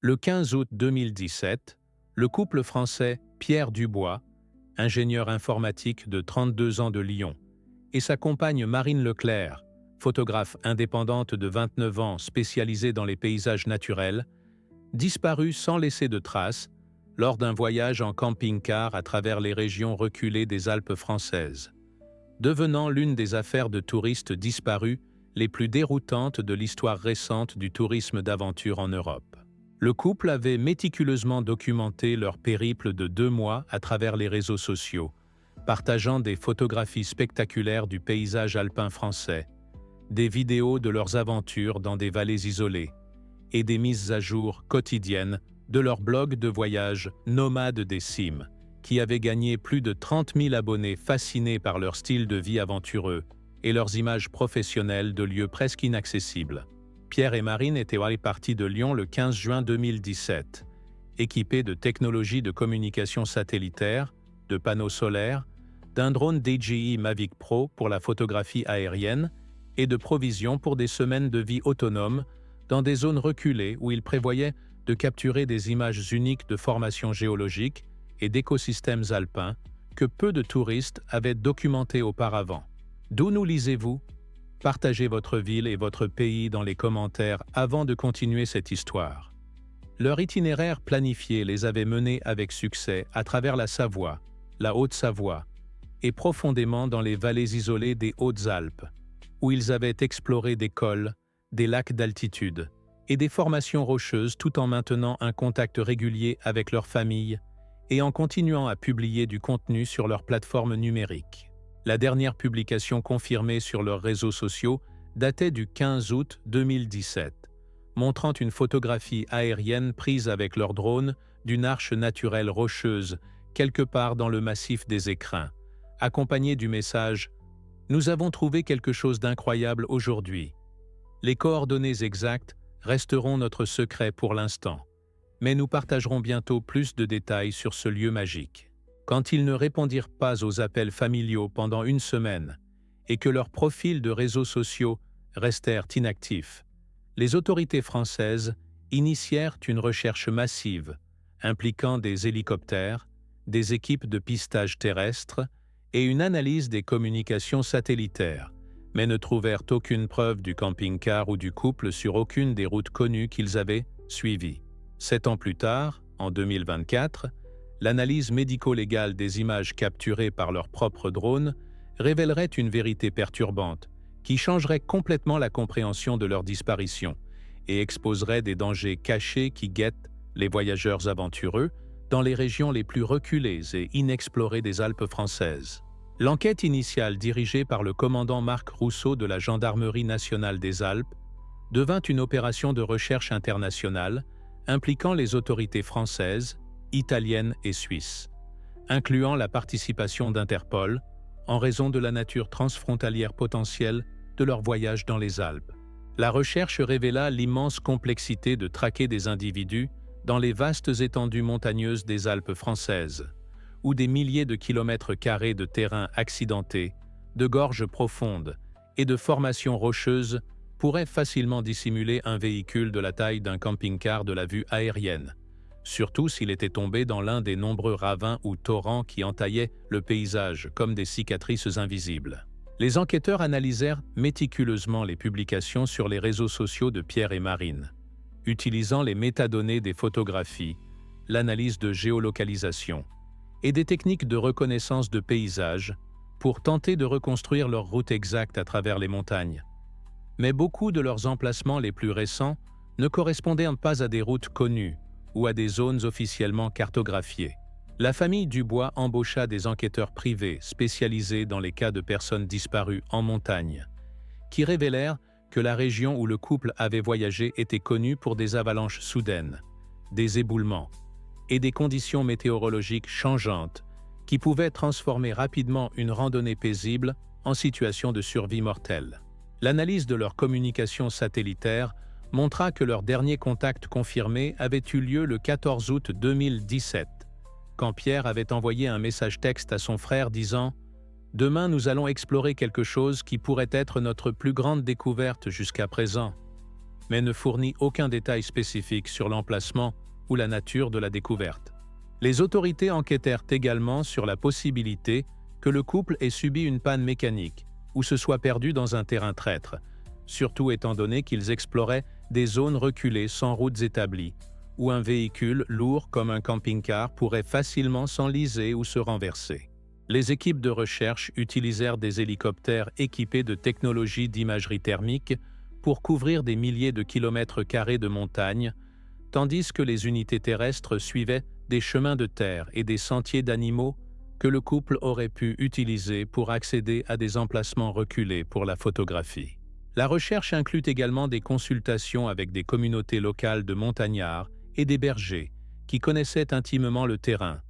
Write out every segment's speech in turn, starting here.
Le 15 août 2017, le couple français Pierre Dubois, ingénieur informatique de 32 ans de Lyon, et sa compagne Marine Leclerc, photographe indépendante de 29 ans spécialisée dans les paysages naturels, disparus sans laisser de traces lors d'un voyage en camping-car à travers les régions reculées des Alpes françaises, devenant l'une des affaires de touristes disparus les plus déroutantes de l'histoire récente du tourisme d'aventure en Europe. Le couple avait méticuleusement documenté leur périple de 2 mois à travers les réseaux sociaux, partageant des photographies spectaculaires du paysage alpin français, des vidéos de leurs aventures dans des vallées isolées et des mises à jour quotidiennes de leur blog de voyage Nomade des Cimes, qui avait gagné plus de 30 000 abonnés fascinés par leur style de vie aventureux et leurs images professionnelles de lieux presque inaccessibles. Pierre et Marine étaient partis de Lyon le 15 juin 2017, équipés de technologies de communication satellitaire, de panneaux solaires, d'un drone DJI Mavic Pro pour la photographie aérienne et de provisions pour des semaines de vie autonomes dans des zones reculées où ils prévoyaient de capturer des images uniques de formations géologiques et d'écosystèmes alpins que peu de touristes avaient documentés auparavant. D'où nous lisez-vous? Partagez votre ville et votre pays dans les commentaires avant de continuer cette histoire. Leur itinéraire planifié les avait menés avec succès à travers la Savoie, la Haute-Savoie, et profondément dans les vallées isolées des Hautes-Alpes, où ils avaient exploré des cols, des lacs d'altitude et des formations rocheuses tout en maintenant un contact régulier avec leur famille et en continuant à publier du contenu sur leurs plateformes numériques. La dernière publication confirmée sur leurs réseaux sociaux datait du 15 août 2017, montrant une photographie aérienne prise avec leur drone d'une arche naturelle rocheuse quelque part dans le massif des Écrins, accompagnée du message « Nous avons trouvé quelque chose d'incroyable aujourd'hui. Les coordonnées exactes resteront notre secret pour l'instant, mais nous partagerons bientôt plus de détails sur ce lieu magique. » Quand ils ne répondirent pas aux appels familiaux pendant 1 semaine et que leurs profils de réseaux sociaux restèrent inactifs, les autorités françaises initièrent une recherche massive impliquant des hélicoptères, des équipes de pistage terrestre et une analyse des communications satellitaires, mais ne trouvèrent aucune preuve du camping-car ou du couple sur aucune des routes connues qu'ils avaient suivies. 7 ans plus tard, en 2024, l'analyse médico-légale des images capturées par leur propre drone révélerait une vérité perturbante qui changerait complètement la compréhension de leur disparition et exposerait des dangers cachés qui guettent les voyageurs aventureux dans les régions les plus reculées et inexplorées des Alpes françaises. L'enquête initiale dirigée par le commandant Marc Rousseau de la Gendarmerie nationale des Alpes devint une opération de recherche internationale impliquant les autorités françaises, italienne et suisse, incluant la participation d'Interpol en raison de la nature transfrontalière potentielle de leur voyage dans les Alpes. La recherche révéla l'immense complexité de traquer des individus dans les vastes étendues montagneuses des Alpes françaises, où des milliers de kilomètres carrés de terrain accidentés, de gorges profondes et de formations rocheuses pourraient facilement dissimuler un véhicule de la taille d'un camping-car de la vue aérienne, surtout s'il était tombé dans l'un des nombreux ravins ou torrents qui entaillaient le paysage comme des cicatrices invisibles. Les enquêteurs analysèrent méticuleusement les publications sur les réseaux sociaux de Pierre et Marine, utilisant les métadonnées des photographies, l'analyse de géolocalisation et des techniques de reconnaissance de paysage pour tenter de reconstruire leur route exacte à travers les montagnes. Mais beaucoup de leurs emplacements les plus récents ne correspondaient pas à des routes connues ou à des zones officiellement cartographiées. La famille Dubois embaucha des enquêteurs privés spécialisés dans les cas de personnes disparues en montagne, qui révélèrent que la région où le couple avait voyagé était connue pour des avalanches soudaines, des éboulements et des conditions météorologiques changeantes qui pouvaient transformer rapidement une randonnée paisible en situation de survie mortelle. L'analyse de leur communication satellitaire montra que leur dernier contact confirmé avait eu lieu le 14 août 2017, quand Pierre avait envoyé un message texte à son frère disant « Demain, nous allons explorer quelque chose qui pourrait être notre plus grande découverte jusqu'à présent. mais ne fournit aucun détail spécifique sur l'emplacement ou la nature de la découverte. Les autorités enquêtèrent également sur la possibilité que le couple ait subi une panne mécanique ou se soit perdu dans un terrain traître, surtout étant donné qu'ils exploraient des zones reculées sans routes établies, où un véhicule lourd comme un camping-car pourrait facilement s'enliser ou se renverser. Les équipes de recherche utilisèrent des hélicoptères équipés de technologies d'imagerie thermique pour couvrir des milliers de kilomètres carrés de montagnes, tandis que les unités terrestres suivaient des chemins de terre et des sentiers d'animaux que le couple aurait pu utiliser pour accéder à des emplacements reculés pour la photographie. La recherche inclut également des consultations avec des communautés locales de montagnards et des bergers qui connaissaient intimement le terrain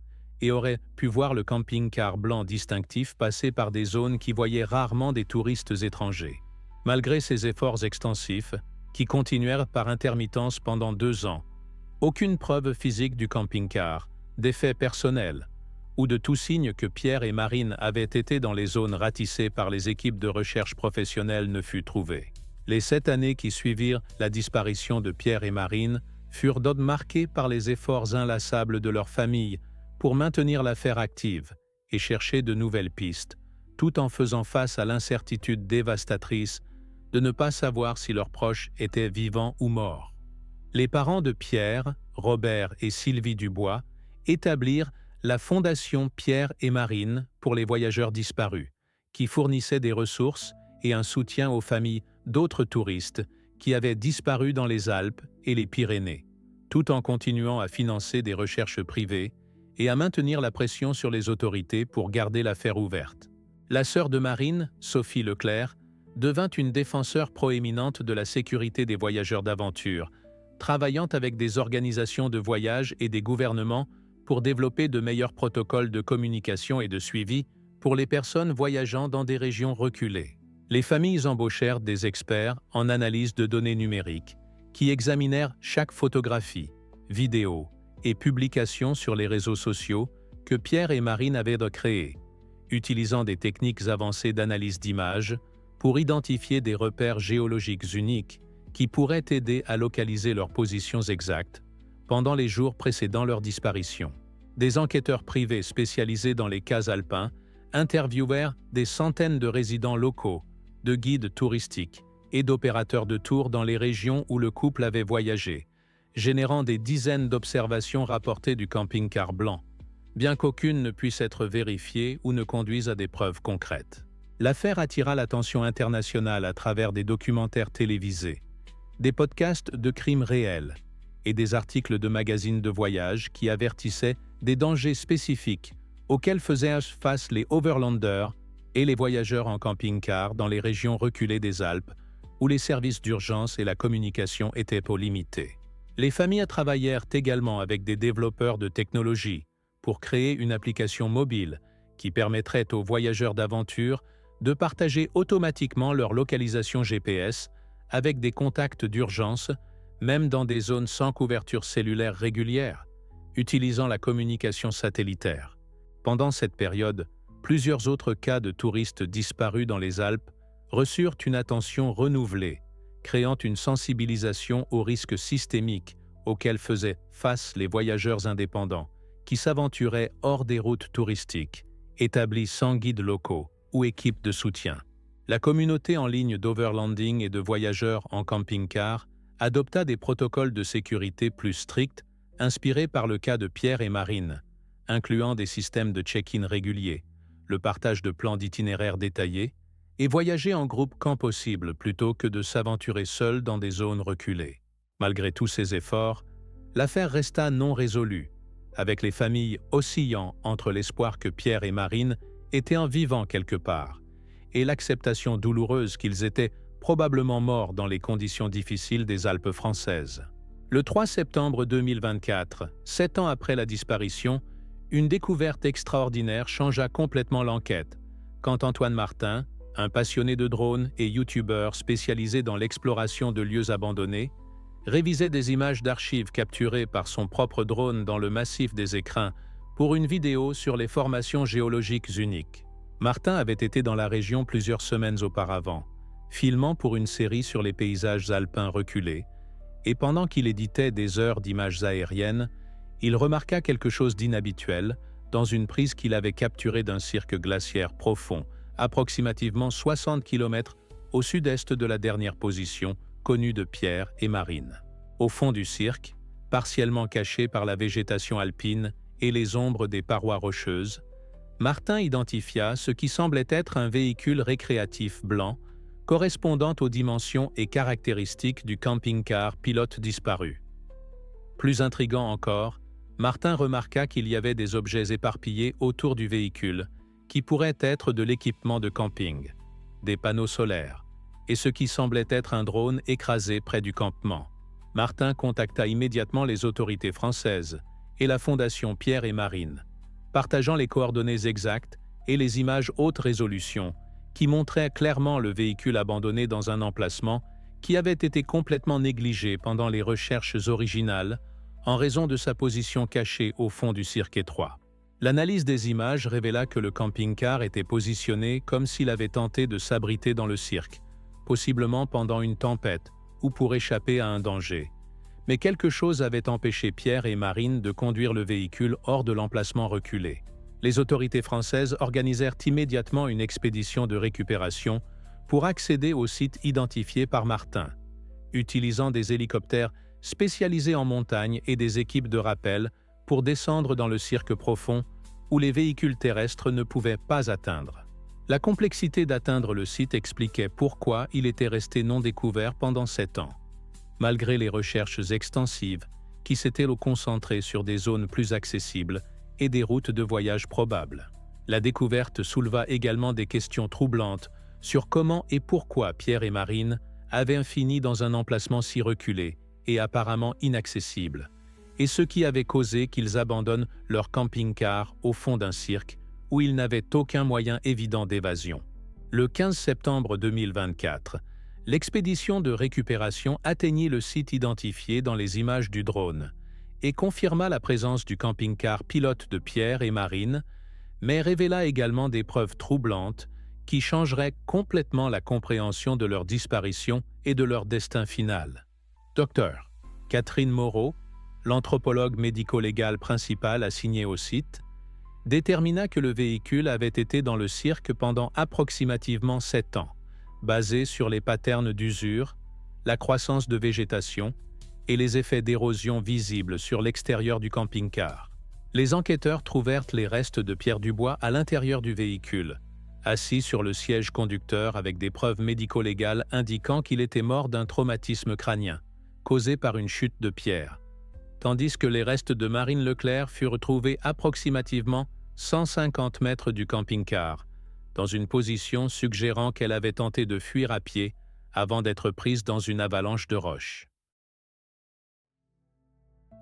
et auraient pu voir le camping-car blanc distinctif passer par des zones qui voyaient rarement des touristes étrangers. Malgré ces efforts extensifs, qui continuèrent par intermittence pendant 2 ans, aucune preuve physique du camping-car, d'effets personnels, ou de tout signe que Pierre et Marine avaient été dans les zones ratissées par les équipes de recherche professionnelles ne fut trouvée. Les 7 années qui suivirent la disparition de Pierre et Marine furent donc marquées par les efforts inlassables de leur famille pour maintenir l'affaire active et chercher de nouvelles pistes, tout en faisant face à l'incertitude dévastatrice de ne pas savoir si leurs proches étaient vivants ou morts. Les parents de Pierre, Robert et Sylvie Dubois établirent la Fondation Pierre et Marine pour les voyageurs disparus, qui fournissait des ressources et un soutien aux familles d'autres touristes qui avaient disparu dans les Alpes et les Pyrénées, tout en continuant à financer des recherches privées et à maintenir la pression sur les autorités pour garder l'affaire ouverte. La sœur de Marine, Sophie Leclerc, devint une défenseure proéminente de la sécurité des voyageurs d'aventure, travaillant avec des organisations de voyage et des gouvernements pour développer de meilleurs protocoles de communication et de suivi pour les personnes voyageant dans des régions reculées. Les familles embauchèrent des experts en analyse de données numériques qui examinèrent chaque photographie, vidéo et publication sur les réseaux sociaux que Pierre et Marine avaient créés, utilisant des techniques avancées d'analyse d'images pour identifier des repères géologiques uniques qui pourraient aider à localiser leurs positions exactes pendant les jours précédant leur disparition. Des enquêteurs privés spécialisés dans les cas alpins interviewèrent des centaines de résidents locaux, de guides touristiques et d'opérateurs de tours dans les régions où le couple avait voyagé, générant des dizaines d'observations rapportées du camping-car blanc, bien qu'aucune ne puisse être vérifiée ou ne conduise à des preuves concrètes. L'affaire attira l'attention internationale à travers des documentaires télévisés, des podcasts de crimes réels et des articles de magazines de voyage qui avertissaient des dangers spécifiques auxquels faisaient face les overlanders et les voyageurs en camping-car dans les régions reculées des Alpes où les services d'urgence et la communication étaient peu limités. Les familles travaillèrent également avec des développeurs de technologie pour créer une application mobile qui permettrait aux voyageurs d'aventure de partager automatiquement leur localisation GPS avec des contacts d'urgence, même dans des zones sans couverture cellulaire régulière, utilisant la communication satellitaire. Pendant cette période, plusieurs autres cas de touristes disparus dans les Alpes reçurent une attention renouvelée, créant une sensibilisation aux risques systémiques auxquels faisaient face les voyageurs indépendants qui s'aventuraient hors des routes touristiques, établies sans guides locaux ou équipes de soutien. La communauté en ligne d'overlanding et de voyageurs en camping-car adopta des protocoles de sécurité plus stricts inspirés par le cas de Pierre et Marine, incluant des systèmes de check-in réguliers, le partage de plans d'itinéraires détaillés et voyager en groupe quand possible plutôt que de s'aventurer seul dans des zones reculées. Malgré tous ces efforts, l'affaire resta non résolue, avec les familles oscillant entre l'espoir que Pierre et Marine étaient en vivant quelque part et l'acceptation douloureuse qu'ils étaient probablement morts dans les conditions difficiles des Alpes françaises. Le 3 septembre 2024, 7 ans après la disparition, une découverte extraordinaire changea complètement l'enquête, quand Antoine Martin, un passionné de drones et youtubeur spécialisé dans l'exploration de lieux abandonnés, révisait des images d'archives capturées par son propre drone dans le massif des Écrins pour une vidéo sur les formations géologiques uniques. Martin avait été dans la région plusieurs semaines auparavant, filmant pour une série sur les paysages alpins reculés, et pendant qu'il éditait des heures d'images aériennes, il remarqua quelque chose d'inhabituel dans une prise qu'il avait capturée d'un cirque glaciaire profond, approximativement 60 km au sud-est de la dernière position connue de Pierre et Marine. Au fond du cirque, partiellement caché par la végétation alpine et les ombres des parois rocheuses, Martin identifia ce qui semblait être un véhicule récréatif blanc correspondant aux dimensions et caractéristiques du camping-car pilote disparu. Plus intriguant encore, Martin remarqua qu'il y avait des objets éparpillés autour du véhicule qui pourraient être de l'équipement de camping, des panneaux solaires, et ce qui semblait être un drone écrasé près du campement. Martin contacta immédiatement les autorités françaises et la Fondation Pierre et Marine, partageant les coordonnées exactes et les images haute résolution qui montraient clairement le véhicule abandonné dans un emplacement qui avait été complètement négligé pendant les recherches originales en raison de sa position cachée au fond du cirque étroit. L'analyse des images révéla que le camping-car était positionné comme s'il avait tenté de s'abriter dans le cirque, possiblement pendant une tempête ou pour échapper à un danger. Mais quelque chose avait empêché Pierre et Marine de conduire le véhicule hors de l'emplacement reculé. Les autorités françaises organisèrent immédiatement une expédition de récupération pour accéder au site identifié par Martin, utilisant des hélicoptères spécialisés en montagne et des équipes de rappel pour descendre dans le cirque profond où les véhicules terrestres ne pouvaient pas atteindre. La complexité d'atteindre le site expliquait pourquoi il était resté non découvert pendant 7 ans, malgré les recherches extensives qui s'étaient concentrées sur des zones plus accessibles et des routes de voyage probables. La découverte souleva également des questions troublantes sur comment et pourquoi Pierre et Marine avaient fini dans un emplacement si reculé et apparemment inaccessible, et ce qui avait causé qu'ils abandonnent leur camping-car au fond d'un cirque où ils n'avaient aucun moyen évident d'évasion. Le 15 septembre 2024, l'expédition de récupération atteignit le site identifié dans les images du drone et confirma la présence du camping-car pilote de Pierre et Marine, mais révéla également des preuves troublantes qui changeraient complètement la compréhension de leur disparition et de leur destin final. Dr. Catherine Moreau, l'anthropologue médico-légal principal assigné au site, détermina que le véhicule avait été dans le cirque pendant approximativement 7 ans, basé sur les patterns d'usure, la croissance de végétation et les effets d'érosion visibles sur l'extérieur du camping-car. Les enquêteurs trouvèrent les restes de Pierre Dubois à l'intérieur du véhicule, assis sur le siège conducteur avec des preuves médico-légales indiquant qu'il était mort d'un traumatisme crânien, causé par une chute de pierre, tandis que les restes de Marine Leclerc furent trouvés approximativement 150 mètres du camping-car, dans une position suggérant qu'elle avait tenté de fuir à pied avant d'être prise dans une avalanche de roches.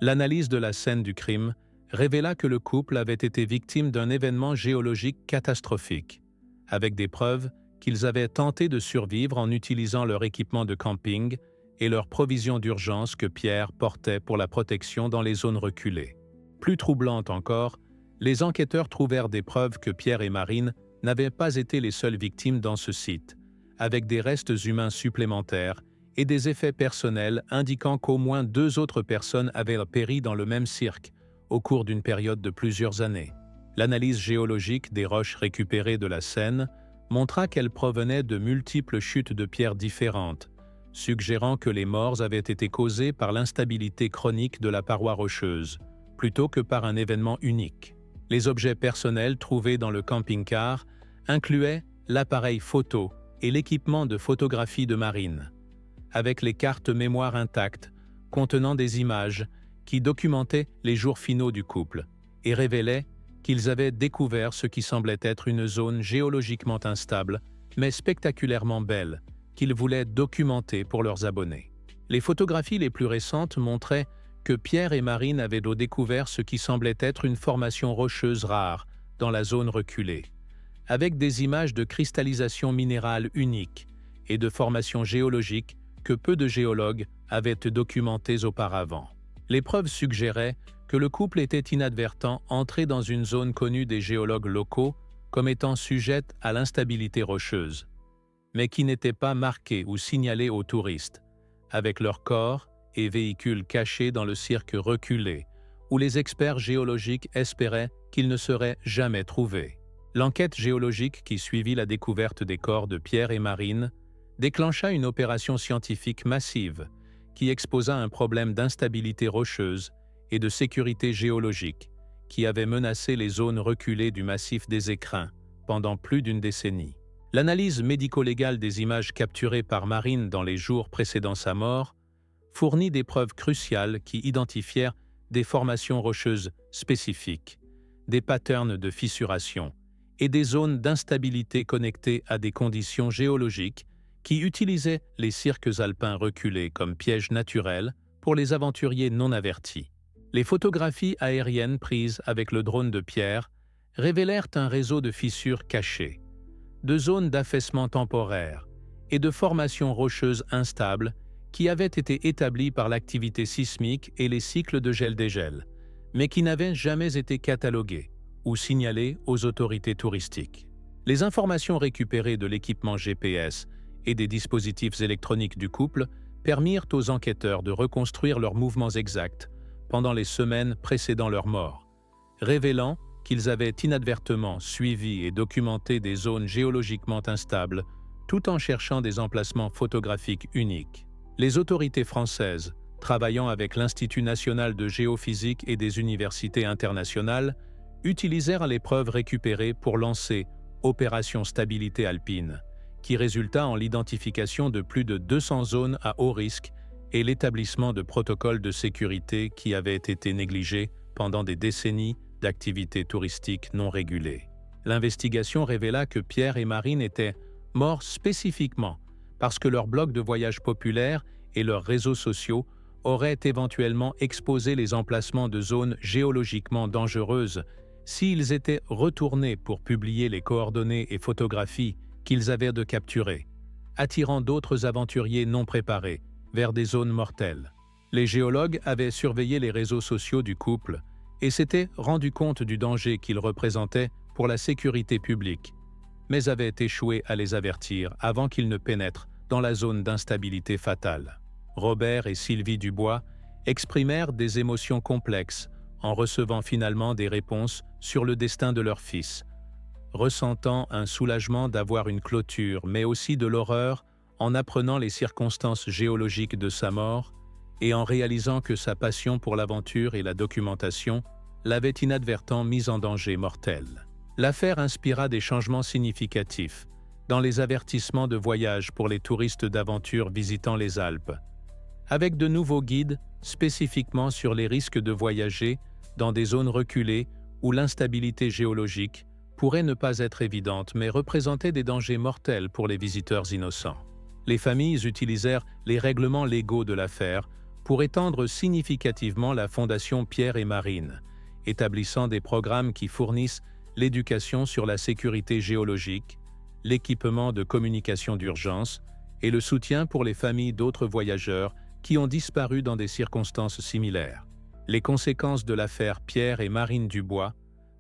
L'analyse de la scène du crime révéla que le couple avait été victime d'un événement géologique catastrophique, avec des preuves qu'ils avaient tenté de survivre en utilisant leur équipement de camping et leurs provisions d'urgence que Pierre portait pour la protection dans les zones reculées. Plus troublante encore, les enquêteurs trouvèrent des preuves que Pierre et Marine n'avaient pas été les seules victimes dans ce site, avec des restes humains supplémentaires et des effets personnels indiquant qu'au moins 2 autres personnes avaient péri dans le même cirque au cours d'une période de plusieurs années. L'analyse géologique des roches récupérées de la Seine montra qu'elles provenaient de multiples chutes de pierres différentes, suggérant que les morts avaient été causées par l'instabilité chronique de la paroi rocheuse, plutôt que par un événement unique. Les objets personnels trouvés dans le camping-car incluaient l'appareil photo et l'équipement de photographie de Marine, avec les cartes mémoire intactes contenant des images qui documentaient les jours finaux du couple et révélaient qu'ils avaient découvert ce qui semblait être une zone géologiquement instable, mais spectaculairement belle, qu'ils voulaient documenter pour leurs abonnés. Les photographies les plus récentes montraient que Pierre et Marine avaient découvert ce qui semblait être une formation rocheuse rare dans la zone reculée, avec des images de cristallisation minérale unique et de formations géologiques que peu de géologues avaient documentées auparavant. Les preuves suggéraient que le couple était inadvertent entré dans une zone connue des géologues locaux comme étant sujette à l'instabilité rocheuse, mais qui n'étaient pas marqués ou signalés aux touristes, avec leurs corps et véhicules cachés dans le cirque reculé, où les experts géologiques espéraient qu'ils ne seraient jamais trouvés. L'enquête géologique qui suivit la découverte des corps de Pierre et Marine déclencha une opération scientifique massive qui exposa un problème d'instabilité rocheuse et de sécurité géologique qui avait menacé les zones reculées du massif des Écrins pendant plus d'une décennie. L'analyse médico-légale des images capturées par Marine dans les jours précédant sa mort fournit des preuves cruciales qui identifièrent des formations rocheuses spécifiques, des patterns de fissuration et des zones d'instabilité connectées à des conditions géologiques qui utilisaient les cirques alpins reculés comme pièges naturels pour les aventuriers non avertis. Les photographies aériennes prises avec le drone de Pierre révélèrent un réseau de fissures cachées, de zones d'affaissement temporaire et de formations rocheuses instables qui avaient été établies par l'activité sismique et les cycles de gel-dégel, mais qui n'avaient jamais été cataloguées ou signalées aux autorités touristiques. Les informations récupérées de l'équipement GPS et des dispositifs électroniques du couple permirent aux enquêteurs de reconstruire leurs mouvements exacts pendant les semaines précédant leur mort, révélant qu'ils avaient inadvertemment suivi et documenté des zones géologiquement instables tout en cherchant des emplacements photographiques uniques. Les autorités françaises, travaillant avec l'Institut national de géophysique et des universités internationales, utilisèrent les preuves récupérées pour lancer Opération Stabilité Alpine, qui résulta en l'identification de plus de 200 zones à haut risque et l'établissement de protocoles de sécurité qui avaient été négligés pendant des décennies d'activités touristiques non régulées. L'investigation révéla que Pierre et Marine étaient morts spécifiquement parce que leurs blogs de voyage populaires et leurs réseaux sociaux auraient éventuellement exposé les emplacements de zones géologiquement dangereuses s'ils étaient retournés pour publier les coordonnées et photographies qu'ils avaient de capturer, attirant d'autres aventuriers non préparés vers des zones mortelles. Les géologues avaient surveillé les réseaux sociaux du couple et s'étaient rendus compte du danger qu'ils représentaient pour la sécurité publique, mais avaient échoué à les avertir avant qu'ils ne pénètrent dans la zone d'instabilité fatale. Robert et Sylvie Dubois exprimèrent des émotions complexes en recevant finalement des réponses sur le destin de leur fils, ressentant un soulagement d'avoir une clôture, mais aussi de l'horreur en apprenant les circonstances géologiques de sa mort et en réalisant que sa passion pour l'aventure et la documentation l'avait inadvertemment mise en danger mortel. L'affaire inspira des changements significatifs dans les avertissements de voyage pour les touristes d'aventure visitant les Alpes, avec de nouveaux guides spécifiquement sur les risques de voyager dans des zones reculées où l'instabilité géologique pourrait ne pas être évidente mais représenter des dangers mortels pour les visiteurs innocents. Les familles utilisèrent les règlements légaux de l'affaire pour étendre significativement la Fondation Pierre et Marine, établissant des programmes qui fournissent l'éducation sur la sécurité géologique, l'équipement de communication d'urgence et le soutien pour les familles d'autres voyageurs qui ont disparu dans des circonstances similaires. Les conséquences de l'affaire Pierre et Marine Dubois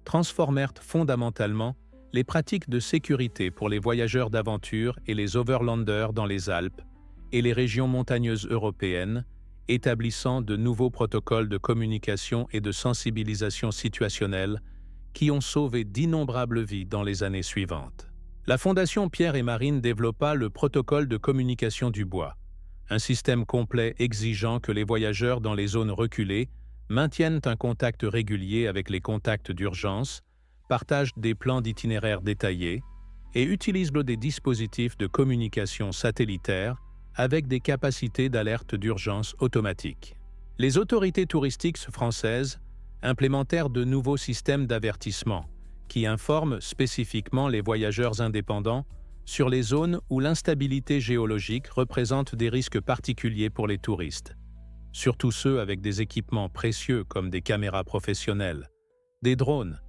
transformèrent fondamentalement les pratiques de sécurité pour les voyageurs d'aventure et les overlanders dans les Alpes et les régions montagneuses européennes, établissant de nouveaux protocoles de communication et de sensibilisation situationnelle qui ont sauvé d'innombrables vies dans les années suivantes. La Fondation Pierre et Marine développa le protocole de communication du bois, un système complet exigeant que les voyageurs dans les zones reculées maintiennent un contact régulier avec les contacts d'urgence, partagent des plans d'itinéraire détaillés et utilisent des dispositifs de communication satellitaire avec des capacités d'alerte d'urgence automatique. Les autorités touristiques françaises implémentèrent de nouveaux systèmes d'avertissement qui informent spécifiquement les voyageurs indépendants sur les zones où l'instabilité géologique représente des risques particuliers pour les touristes, surtout ceux avec des équipements précieux comme des caméras professionnelles, des drones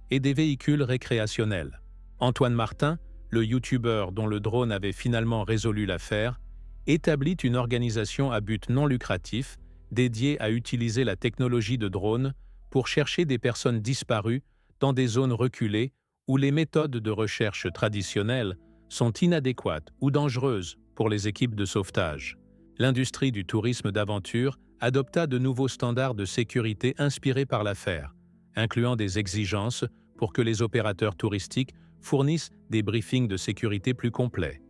et des véhicules récréationnels. Antoine Martin, le youtubeur dont le drone avait finalement résolu l'affaire, établit une organisation à but non lucratif dédiée à utiliser la technologie de drone pour chercher des personnes disparues dans des zones reculées où les méthodes de recherche traditionnelles sont inadéquates ou dangereuses pour les équipes de sauvetage. L'industrie du tourisme d'aventure adopta de nouveaux standards de sécurité inspirés par l'affaire, incluant des exigences pour que les opérateurs touristiques fournissent des briefings de sécurité plus complets,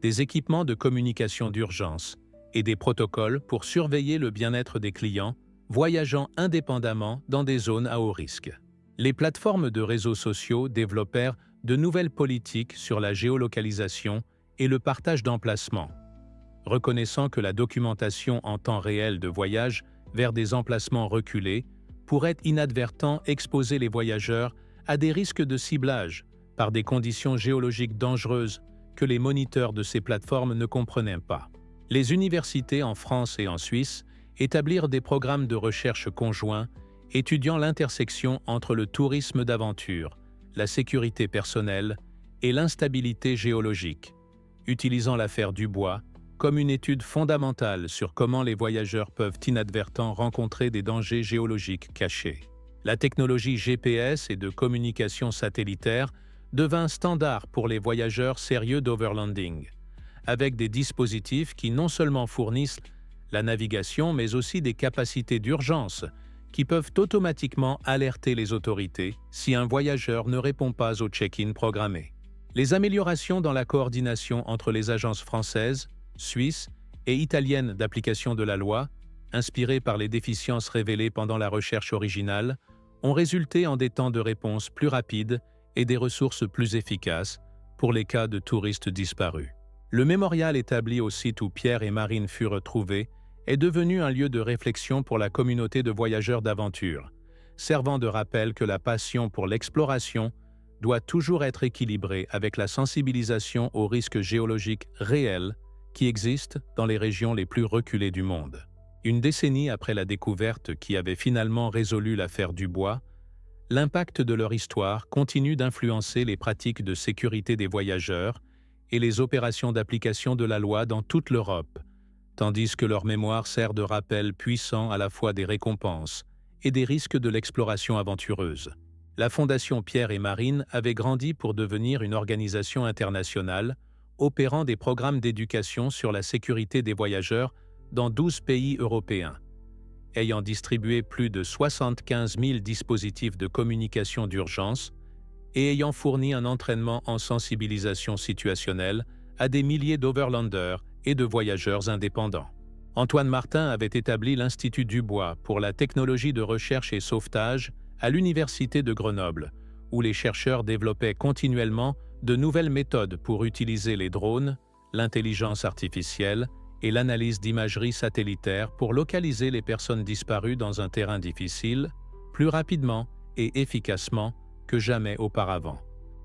des équipements de communication d'urgence et des protocoles pour surveiller le bien-être des clients voyageant indépendamment dans des zones à haut risque. Les plateformes de réseaux sociaux développèrent de nouvelles politiques sur la géolocalisation et le partage d'emplacements, reconnaissant que la documentation en temps réel de voyage vers des emplacements reculés pourrait inadvertent exposer les voyageurs à des risques de ciblage par des conditions géologiques dangereuses que les moniteurs de ces plateformes ne comprenaient pas. Les universités en France et en Suisse établirent des programmes de recherche conjoints étudiant l'intersection entre le tourisme d'aventure, la sécurité personnelle et l'instabilité géologique, utilisant l'affaire Dubois comme une étude fondamentale sur comment les voyageurs peuvent inadvertent rencontrer des dangers géologiques cachés. La technologie GPS et de communication satellitaire devint standard pour les voyageurs sérieux d'overlanding, avec des dispositifs qui non seulement fournissent la navigation mais aussi des capacités d'urgence qui peuvent automatiquement alerter les autorités si un voyageur ne répond pas au check-in programmé. Les améliorations dans la coordination entre les agences françaises, suisses et italiennes d'application de la loi, inspirées par les déficiences révélées pendant la recherche originale, ont résulté en des temps de réponse plus rapides et des ressources plus efficaces pour les cas de touristes disparus. Le mémorial établi au site où Pierre et Marine furent retrouvés est devenu un lieu de réflexion pour la communauté de voyageurs d'aventure, servant de rappel que la passion pour l'exploration doit toujours être équilibrée avec la sensibilisation aux risques géologiques réels qui existent dans les régions les plus reculées du monde. Une décennie après la découverte qui avait finalement résolu l'affaire Dubois, l'impact de leur histoire continue d'influencer les pratiques de sécurité des voyageurs et les opérations d'application de la loi dans toute l'Europe, tandis que leur mémoire sert de rappel puissant à la fois des récompenses et des risques de l'exploration aventureuse. La Fondation Pierre et Marine avait grandi pour devenir une organisation internationale opérant des programmes d'éducation sur la sécurité des voyageurs dans 12 pays européens, ayant distribué plus de 75 000 dispositifs de communication d'urgence et ayant fourni un entraînement en sensibilisation situationnelle à des milliers d'overlanders et de voyageurs indépendants. Antoine Martin avait établi l'Institut Dubois pour la technologie de recherche et sauvetage à l'Université de Grenoble, où les chercheurs développaient continuellement de nouvelles méthodes pour utiliser les drones, l'intelligence artificielle et l'analyse d'imagerie satellitaire pour localiser les personnes disparues dans un terrain difficile, plus rapidement et efficacement que jamais auparavant.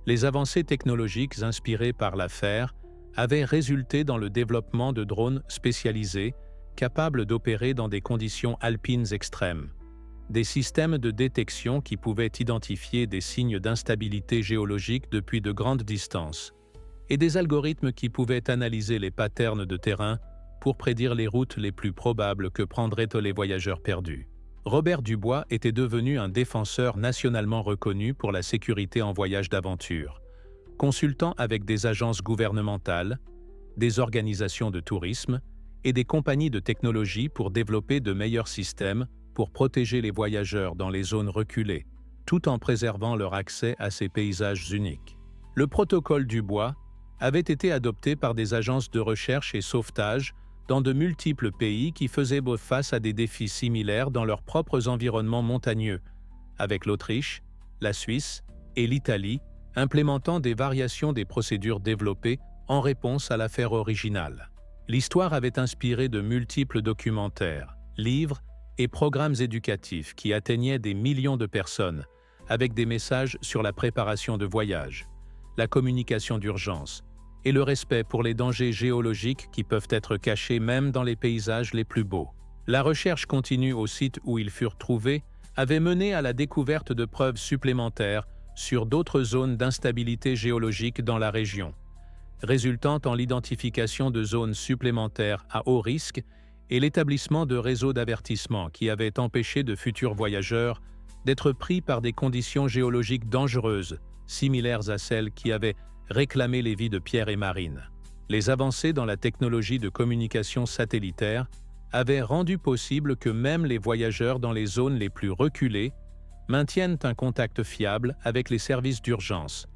Les avancées technologiques inspirées par l'affaire avaient résulté dans le développement de drones spécialisés capables d'opérer dans des conditions alpines extrêmes, des systèmes de détection qui pouvaient identifier des signes d'instabilité géologique depuis de grandes distances, et des algorithmes qui pouvaient analyser les patterns de terrain pour prédire les routes les plus probables que prendraient les voyageurs perdus. Robert Dubois était devenu un défenseur nationalement reconnu pour la sécurité en voyage d'aventure, consultant avec des agences gouvernementales, des organisations de tourisme et des compagnies de technologie pour développer de meilleurs systèmes pour protéger les voyageurs dans les zones reculées, tout en préservant leur accès à ces paysages uniques. Le protocole Dubois avait été adopté par des agences de recherche et sauvetage dans de multiples pays qui faisaient face à des défis similaires dans leurs propres environnements montagneux, avec l'Autriche, la Suisse et l'Italie, implémentant des variations des procédures développées en réponse à l'affaire originale. L'histoire avait inspiré de multiples documentaires, livres et programmes éducatifs qui atteignaient des millions de personnes, avec des messages sur la préparation de voyages, la communication d'urgence et le respect pour les dangers géologiques qui peuvent être cachés même dans les paysages les plus beaux. La recherche continue au site où ils furent trouvés avait mené à la découverte de preuves supplémentaires sur d'autres zones d'instabilité géologique dans la région, résultant en l'identification de zones supplémentaires à haut risque et l'établissement de réseaux d'avertissement qui avaient empêché de futurs voyageurs d'être pris par des conditions géologiques dangereuses, similaires à celles qui avaient réclamer les vies de Pierre et Marine. Les avancées dans la technologie de communication satellitaire avaient rendu possible que même les voyageurs dans les zones les plus reculées maintiennent un contact fiable avec les services d'urgence,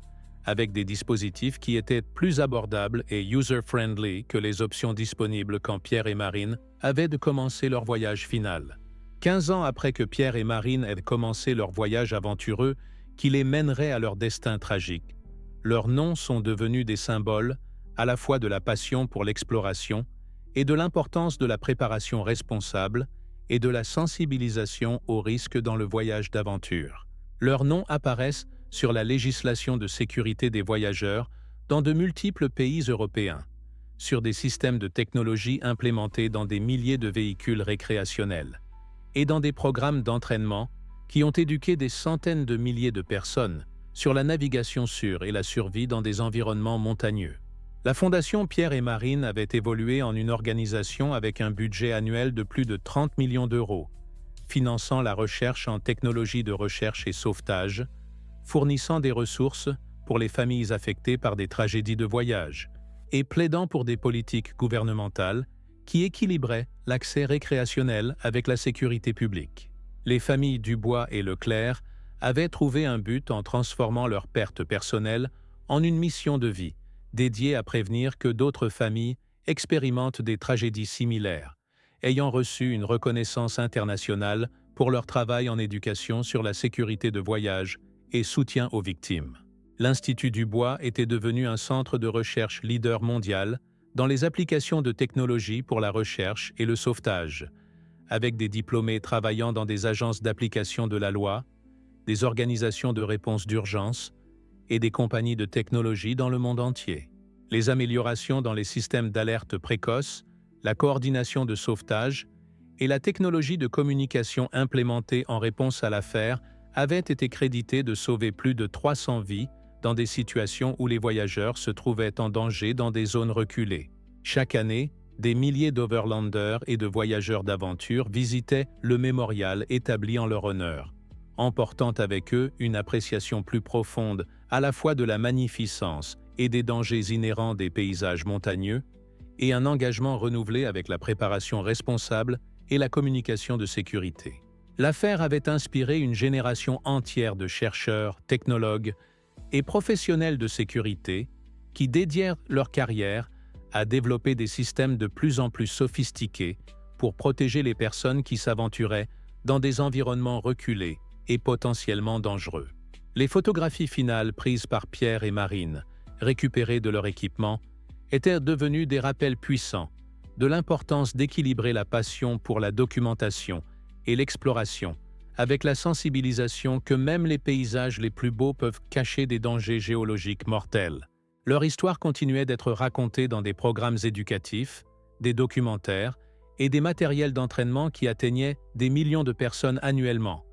avec des dispositifs qui étaient plus abordables et user-friendly que les options disponibles quand Pierre et Marine avaient de commencer leur voyage final. 15 ans après que Pierre et Marine aient commencé leur voyage aventureux qui les mènerait à leur destin tragique, leurs noms sont devenus des symboles à la fois de la passion pour l'exploration et de l'importance de la préparation responsable et de la sensibilisation aux risques dans le voyage d'aventure. Leurs noms apparaissent sur la législation de sécurité des voyageurs dans de multiples pays européens, sur des systèmes de technologie implémentés dans des milliers de véhicules récréationnels, et dans des programmes d'entraînement qui ont éduqué des centaines de milliers de personnes sur la navigation sûre et la survie dans des environnements montagneux. La Fondation Pierre et Marine avait évolué en une organisation avec un budget annuel de plus de 30 millions d'euros, finançant la recherche en technologie de recherche et sauvetage, fournissant des ressources pour les familles affectées par des tragédies de voyage et plaidant pour des politiques gouvernementales qui équilibraient l'accès récréationnel avec la sécurité publique. Les familles Dubois et Leclerc avaient trouvé un but en transformant leur perte personnelle en une mission de vie, dédiée à prévenir que d'autres familles expérimentent des tragédies similaires, ayant reçu une reconnaissance internationale pour leur travail en éducation sur la sécurité de voyage et soutien aux victimes. L'Institut Dubois était devenu un centre de recherche leader mondial dans les applications de technologie pour la recherche et le sauvetage, avec des diplômés travaillant dans des agences d'application de la loi, des organisations de réponse d'urgence et des compagnies de technologie dans le monde entier. Les améliorations dans les systèmes d'alerte précoce, la coordination de sauvetage et la technologie de communication implémentée en réponse à l'affaire avaient été créditées de sauver plus de 300 vies dans des situations où les voyageurs se trouvaient en danger dans des zones reculées. Chaque année, des milliers d'overlanders et de voyageurs d'aventure visitaient le mémorial établi en leur honneur, emportant avec eux une appréciation plus profonde à la fois de la magnificence et des dangers inhérents des paysages montagneux, et un engagement renouvelé avec la préparation responsable et la communication de sécurité. L'affaire avait inspiré une génération entière de chercheurs, technologues et professionnels de sécurité qui dédièrent leur carrière à développer des systèmes de plus en plus sophistiqués pour protéger les personnes qui s'aventuraient dans des environnements reculés et potentiellement dangereux. Les photographies finales prises par Pierre et Marine, récupérées de leur équipement, étaient devenues des rappels puissants de l'importance d'équilibrer la passion pour la documentation et l'exploration avec la sensibilisation que même les paysages les plus beaux peuvent cacher des dangers géologiques mortels. Leur histoire continuait d'être racontée dans des programmes éducatifs, des documentaires et des matériels d'entraînement qui atteignaient des millions de personnes annuellement,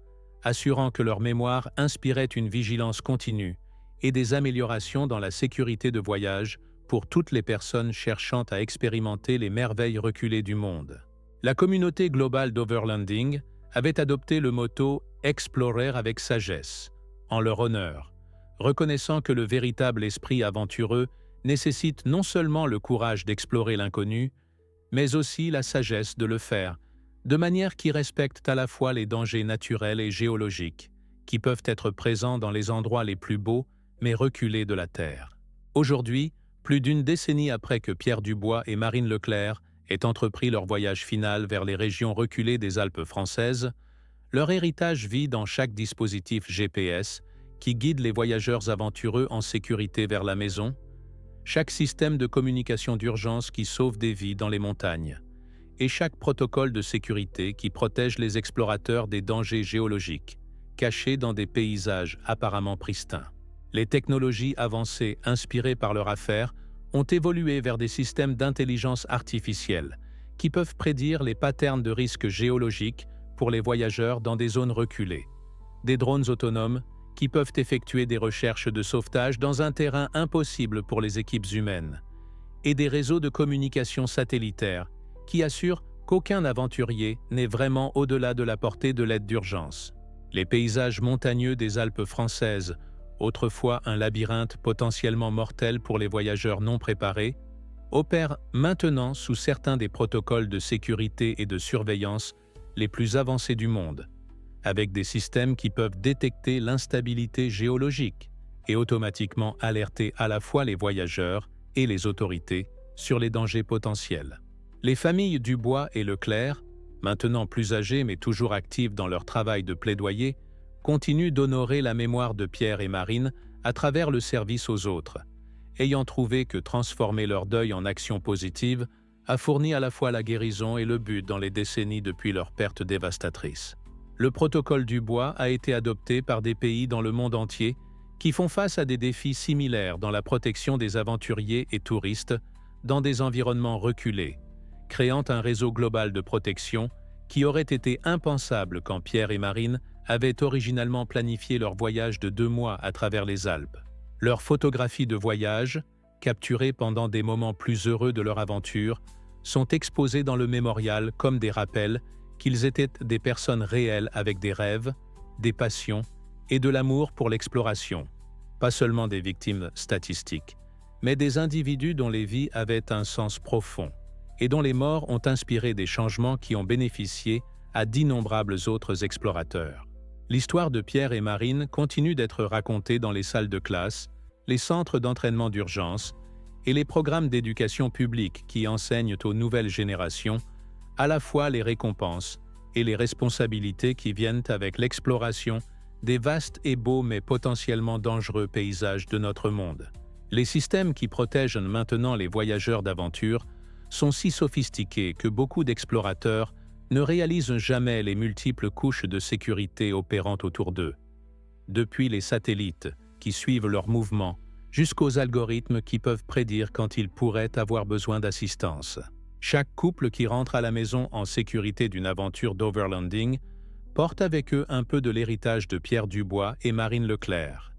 assurant que leur mémoire inspirait une vigilance continue et des améliorations dans la sécurité de voyage pour toutes les personnes cherchant à expérimenter les merveilles reculées du monde. La communauté globale d'Overlanding avait adopté le motto « Explorer avec sagesse » en leur honneur, reconnaissant que le véritable esprit aventureux nécessite non seulement le courage d'explorer l'inconnu, mais aussi la sagesse de le faire, de manière qui respecte à la fois les dangers naturels et géologiques, qui peuvent être présents dans les endroits les plus beaux, mais reculés de la Terre. Aujourd'hui, plus d'une décennie après que Pierre Dubois et Marine Leclerc aient entrepris leur voyage final vers les régions reculées des Alpes françaises, leur héritage vit dans chaque dispositif GPS qui guide les voyageurs aventureux en sécurité vers la maison, chaque système de communication d'urgence qui sauve des vies dans les montagnes, et chaque protocole de sécurité qui protège les explorateurs des dangers géologiques, cachés dans des paysages apparemment pristins. Les technologies avancées inspirées par leur affaire ont évolué vers des systèmes d'intelligence artificielle qui peuvent prédire les patterns de risques géologiques pour les voyageurs dans des zones reculées, des drones autonomes qui peuvent effectuer des recherches de sauvetage dans un terrain impossible pour les équipes humaines, et des réseaux de communication satellitaires qui assurent qu'aucun aventurier n'est vraiment au-delà de la portée de l'aide d'urgence. Les paysages montagneux des Alpes françaises autrefois un labyrinthe potentiellement mortel pour les voyageurs non préparés, opère maintenant sous certains des protocoles de sécurité et de surveillance les plus avancés du monde, avec des systèmes qui peuvent détecter l'instabilité géologique et automatiquement alerter à la fois les voyageurs et les autorités sur les dangers potentiels. Les familles Dubois et Leclerc, maintenant plus âgées mais toujours actives dans leur travail de plaidoyer, continuent d'honorer la mémoire de Pierre et Marine à travers le service aux autres, ayant trouvé que transformer leur deuil en action positive a fourni à la fois la guérison et le but dans les décennies depuis leur perte dévastatrice. Le protocole Dubois a été adopté par des pays dans le monde entier qui font face à des défis similaires dans la protection des aventuriers et touristes dans des environnements reculés, créant un réseau global de protection qui aurait été impensable quand Pierre et Marine avaient originalement planifié leur voyage de 2 mois à travers les Alpes. Leurs photographies de voyage, capturées pendant des moments plus heureux de leur aventure, sont exposées dans le mémorial comme des rappels qu'ils étaient des personnes réelles avec des rêves, des passions et de l'amour pour l'exploration, pas seulement des victimes statistiques, mais des individus dont les vies avaient un sens profond et dont les morts ont inspiré des changements qui ont bénéficié à d'innombrables autres explorateurs. L'histoire de Pierre et Marine continue d'être racontée dans les salles de classe, les centres d'entraînement d'urgence et les programmes d'éducation publique qui enseignent aux nouvelles générations à la fois les récompenses et les responsabilités qui viennent avec l'exploration des vastes et beaux mais potentiellement dangereux paysages de notre monde. Les systèmes qui protègent maintenant les voyageurs d'aventure sont si sophistiqués que beaucoup d'explorateurs ne réalisent jamais les multiples couches de sécurité opérant autour d'eux. Depuis les satellites qui suivent leurs mouvements jusqu'aux algorithmes qui peuvent prédire quand ils pourraient avoir besoin d'assistance. Chaque couple qui rentre à la maison en sécurité d'une aventure d'overlanding porte avec eux un peu de l'héritage de Pierre Dubois et Marine Leclerc.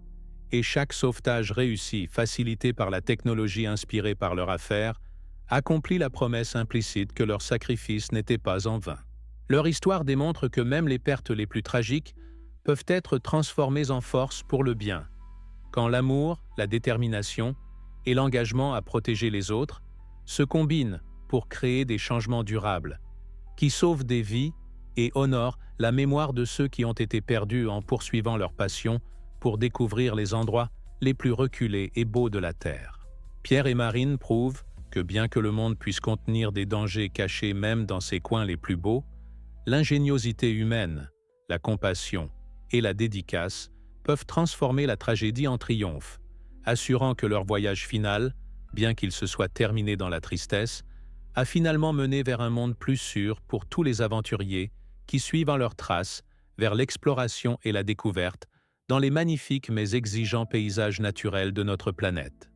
Et chaque sauvetage réussi, facilité par la technologie inspirée par leur affaire, accomplit la promesse implicite que leur sacrifice n'était pas en vain. Leur histoire démontre que même les pertes les plus tragiques peuvent être transformées en force pour le bien, quand l'amour, la détermination et l'engagement à protéger les autres se combinent pour créer des changements durables, qui sauvent des vies et honorent la mémoire de ceux qui ont été perdus en poursuivant leur passion pour découvrir les endroits les plus reculés et beaux de la Terre. Pierre et Marine prouvent que bien que le monde puisse contenir des dangers cachés même dans ses coins les plus beaux, l'ingéniosité humaine, la compassion et la dédicace peuvent transformer la tragédie en triomphe, assurant que leur voyage final, bien qu'il se soit terminé dans la tristesse, a finalement mené vers un monde plus sûr pour tous les aventuriers qui suivent en leurs traces vers l'exploration et la découverte dans les magnifiques mais exigeants paysages naturels de notre planète.